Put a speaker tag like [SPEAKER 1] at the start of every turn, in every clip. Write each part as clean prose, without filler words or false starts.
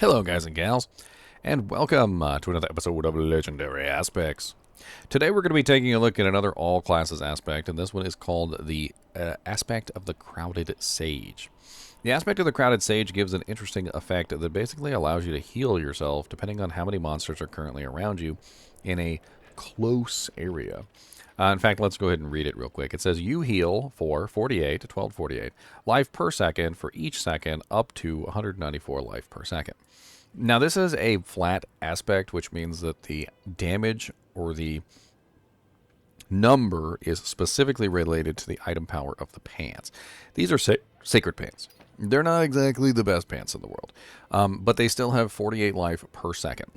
[SPEAKER 1] Hello guys and gals, and welcome to another episode of Legendary Aspects. Today we're going to be taking a look at another all-classes aspect, and this one is called the aspect of the Crowded Sage. The aspect of the Crowded Sage gives an interesting effect that basically allows you to heal yourself depending on how many monsters are currently around you in a close area. In fact, let's go ahead and read it real quick. It says you heal for 1248 life per second for each second up to 194 life per second. Now, this is a flat aspect, which means that the damage or the number is specifically related to the item power of the pants. These are sacred pants. They're not exactly the best pants in the world, but they still have 48 life per second.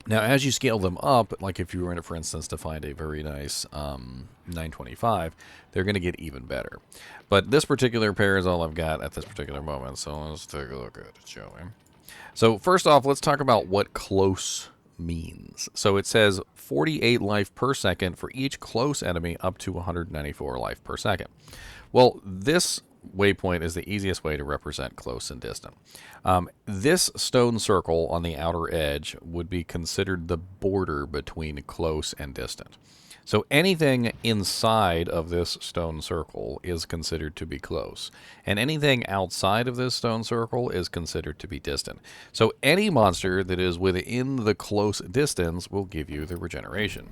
[SPEAKER 1] Now, as you scale them up, like if you were in it, for instance, to find a very nice 925, they're going to get even better. But this particular pair is all I've got at this particular moment, so let's take a look at it, shall we? So first off, let's talk about what close means. So it says 48 life per second for each close enemy up to 194 life per second. Well, this waypoint is the easiest way to represent close and distant. This stone circle on the outer edge would be considered the border between close and distant. So anything inside of this stone circle is considered to be close, and anything outside of this stone circle is considered to be distant. So any monster that is within the close distance will give you the regeneration.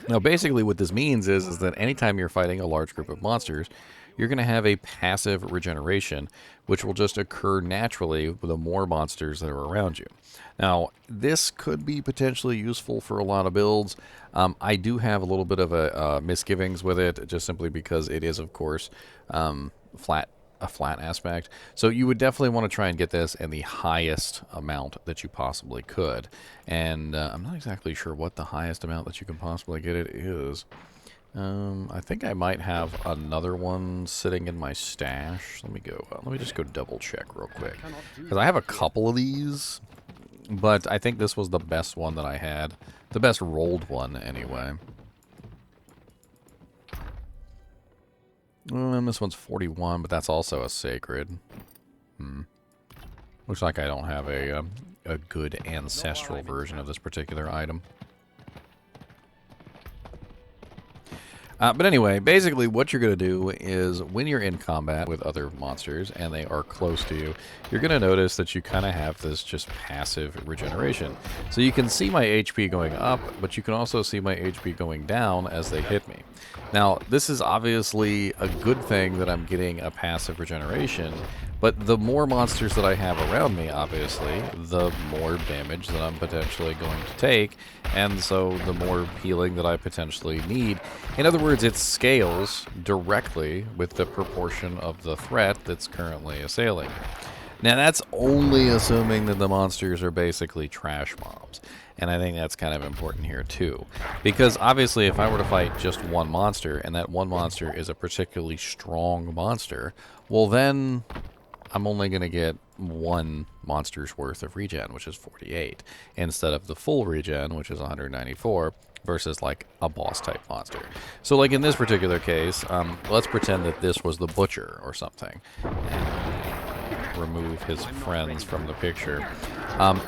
[SPEAKER 1] Now, basically what this means is that anytime you're fighting a large group of monsters, you're going to have a passive regeneration, which will just occur naturally with the more monsters that are around you. Now, this could be potentially useful for a lot of builds. I do have a little bit of a misgivings with it, just simply because it is, of course, a flat aspect. So you would definitely want to try and get this in the highest amount that you possibly could. And I'm not exactly sure what the highest amount that you can possibly get it is. I think I might have another one sitting in my stash. Let me just go double check real quick, because I have a couple of these, but I think this was the best one that I had, the best rolled one anyway. And this one's 41, but that's also a sacred. Looks like I don't have a good ancestral version of this particular item. But anyway, basically what you're going to do is when you're in combat with other monsters and they are close to you, you're going to notice that you kind of have this just passive regeneration. So you can see my HP going up, but you can also see my HP going down as they hit me. Now, this is obviously a good thing that I'm getting a passive regeneration, but the more monsters that I have around me, obviously, the more damage that I'm potentially going to take, and so the more healing that I potentially need. In other words, it scales directly with the proportion of the threat that's currently assailing. Now, that's only assuming that the monsters are basically trash mobs. And I think that's kind of important here too. Because obviously if I were to fight just one monster, and that one monster is a particularly strong monster, well then I'm only going to get one monster's worth of regen, which is 48, instead of the full regen, which is 194, versus like a boss type monster. So like in this particular case, let's pretend that this was the butcher or something. And remove his friends from the picture.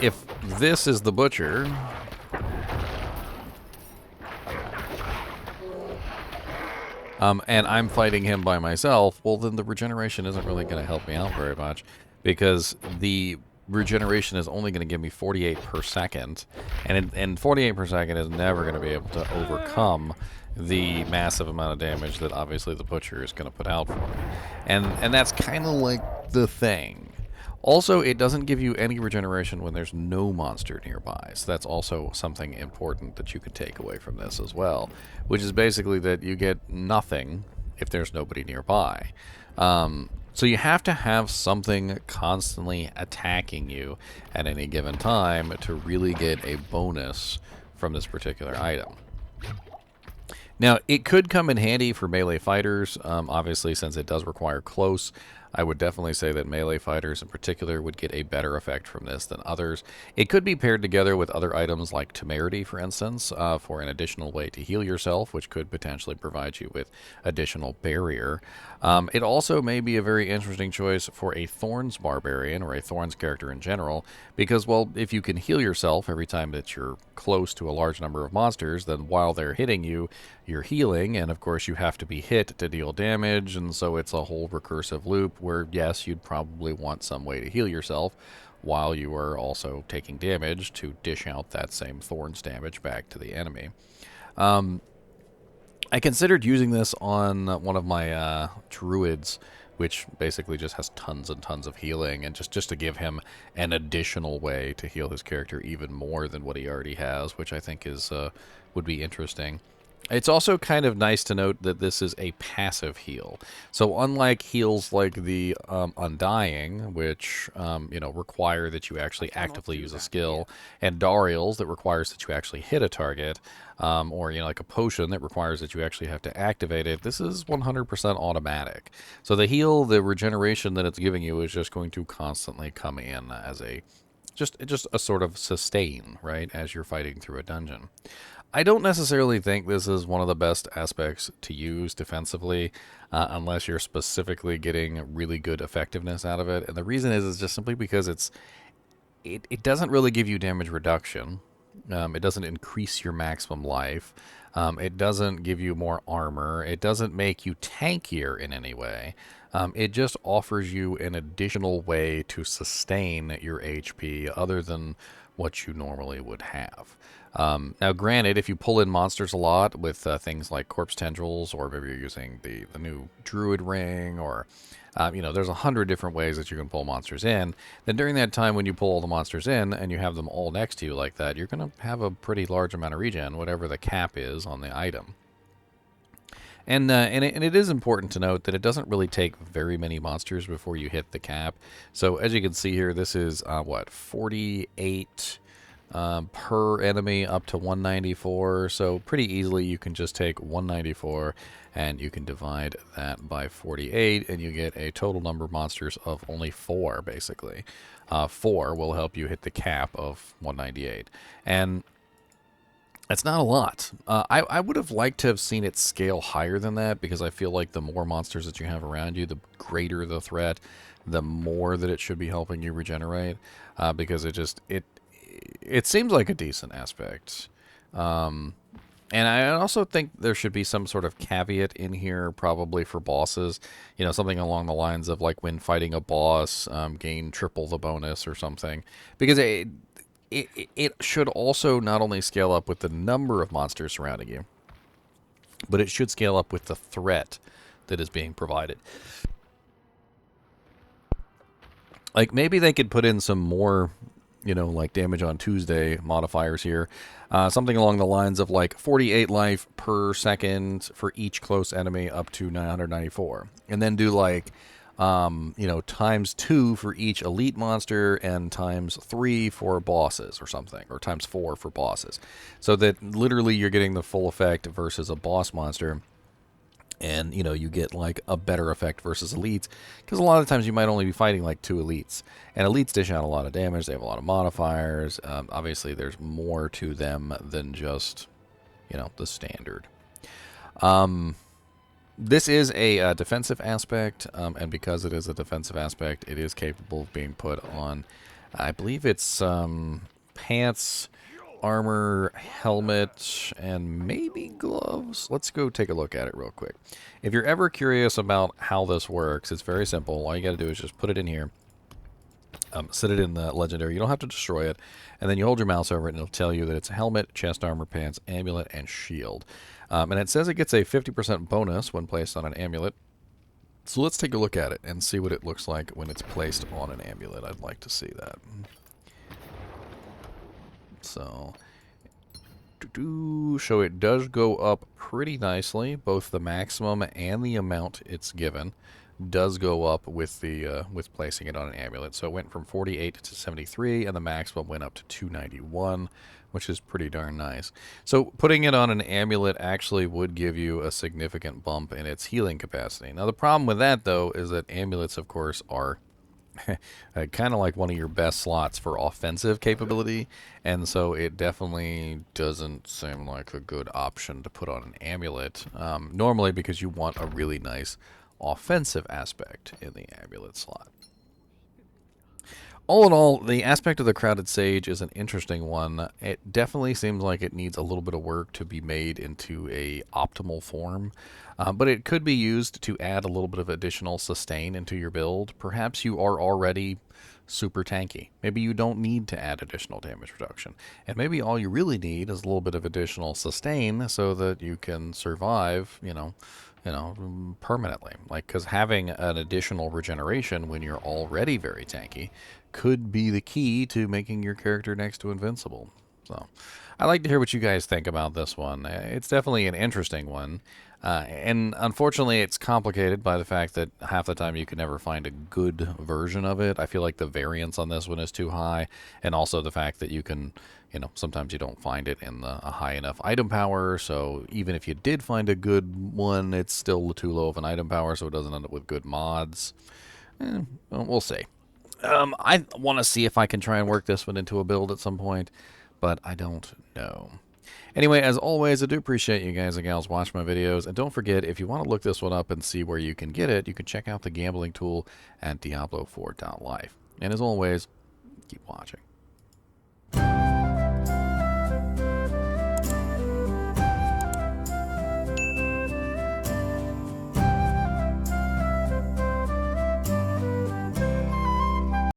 [SPEAKER 1] If this is the butcher, and I'm fighting him by myself, well then the regeneration isn't really going to help me out very much, because the regeneration is only going to give me 48 per second, and 48 per second is never going to be able to overcome the massive amount of damage that obviously the butcher is going to put out for me. And that's kind of like the thing. Also, it doesn't give you any regeneration when there's no monster nearby, so that's also something important that you could take away from this as well, which is basically that you get nothing if there's nobody nearby. So you have to have something constantly attacking you at any given time to really get a bonus from this particular item. Now, it could come in handy for melee fighters, obviously, since it does require close. I would definitely say that melee fighters in particular would get a better effect from this than others. It could be paired together with other items like Temerity, for instance, for an additional way to heal yourself, which could potentially provide you with additional barrier. It also may be a very interesting choice for a Thorns Barbarian or a Thorns character in general, because, well, if you can heal yourself every time that you're close to a large number of monsters, then while they're hitting you, you're healing, and of course you have to be hit to deal damage, and so it's a whole recursive loop where, yes, you'd probably want some way to heal yourself while you are also taking damage to dish out that same Thorns damage back to the enemy. I considered using this on one of my druids, which basically just has tons and tons of healing, and just to give him an additional way to heal his character even more than what he already has, which I think is would be interesting. It's also kind of nice to note that this is a passive heal. So unlike heals like the Undying, which require that you actually actively use a skill, and Darials that requires that you actually hit a target, or like a potion that requires that you actually have to activate it, this is 100% automatic. So the heal, the regeneration that it's giving you is just going to constantly come in as a just a sort of sustain, right, as you're fighting through a dungeon. I don't necessarily think this is one of the best aspects to use defensively, unless you're specifically getting really good effectiveness out of it. And the reason is just simply because it doesn't really give you damage reduction. It doesn't increase your maximum life. It doesn't give you more armor. It doesn't make you tankier in any way. It just offers you an additional way to sustain your HP other than what you normally would have. Now, granted, if you pull in monsters a lot with things like corpse tendrils, or maybe you're using the new druid ring, or there's 100 different ways that you can pull monsters in, then during that time when you pull all the monsters in and you have them all next to you like that, you're going to have a pretty large amount of regen, whatever the cap is on the item. And it is important to note that it doesn't really take very many monsters before you hit the cap. So as you can see here, this is 48 per enemy up to 194. So pretty easily you can just take 194 and you can divide that by 48 and you get a total number of monsters of only 4 basically. 4 will help you hit the cap of 198. And it's not a lot. I would have liked to have seen it scale higher than that, because I feel like the more monsters that you have around you, the greater the threat, the more that it should be helping you regenerate, because it seems like a decent aspect. And I also think there should be some sort of caveat in here, probably for bosses. Something along the lines of, like, when fighting a boss, gain triple the bonus or something. Because it should also not only scale up with the number of monsters surrounding you, but it should scale up with the threat that is being provided. Like, maybe they could put in some more, like damage on Tuesday modifiers here. Something along the lines of, like, 48 life per second for each close enemy up to 994. And then do, like, times 2 for each elite monster and times 3 for bosses or something, or times 4 for bosses. So that literally you're getting the full effect versus a boss monster. And, you get, like, a better effect versus elites, because a lot of times you might only be fighting, like, 2 elites. And elites dish out a lot of damage. They have a lot of modifiers. Obviously, there's more to them than just, the standard. This is a defensive aspect, and because it is a defensive aspect, it is capable of being put on, I believe it's pants, armor, helmet, and maybe gloves. Let's go take a look at it real quick. If you're ever curious about how this works, it's very simple. All you got to do is just put it in here, set it in the legendary. You don't have to destroy it, and then you hold your mouse over it, and it'll tell you that it's a helmet, chest armor, pants, amulet, and shield. And it says it gets a 50% bonus when placed on an amulet. So let's take a look at it and see what it looks like when it's placed on an amulet. I'd like to see that. So it does go up pretty nicely, both the maximum and the amount it's given. does go up with the with placing it on an amulet. So it went from 48 to 73, and the maximum went up to 291, which is pretty darn nice. So putting it on an amulet actually would give you a significant bump in its healing capacity. Now the problem with that, though, is that amulets, of course, are kind of like one of your best slots for offensive capability, and so it definitely doesn't seem like a good option to put on an amulet, normally because you want a really nice offensive aspect in the amulet slot. All in all, the aspect of the Crowded Sage is an interesting one. It definitely seems like it needs a little bit of work to be made into a optimal form, but it could be used to add a little bit of additional sustain into your build. Perhaps you are already super tanky. Maybe you don't need to add additional damage reduction, and maybe all you really need is a little bit of additional sustain so that you can survive, permanently. Like, because having an additional regeneration when you're already very tanky could be the key to making your character next to invincible. So, I'd like to hear what you guys think about this one. It's definitely an interesting one. And unfortunately, it's complicated by the fact that half the time you can never find a good version of it. I feel like the variance on this one is too high, and also the fact that you can, sometimes you don't find it in a high enough item power, so even if you did find a good one, it's still too low of an item power, so it doesn't end up with good mods. Well, we'll see. I want to see if I can try and work this one into a build at some point, but I don't know. Anyway, as always, I do appreciate you guys and gals watching my videos. And don't forget, if you want to look this one up and see where you can get it, you can check out the gambling tool at Diablo4.life. And as always, keep watching.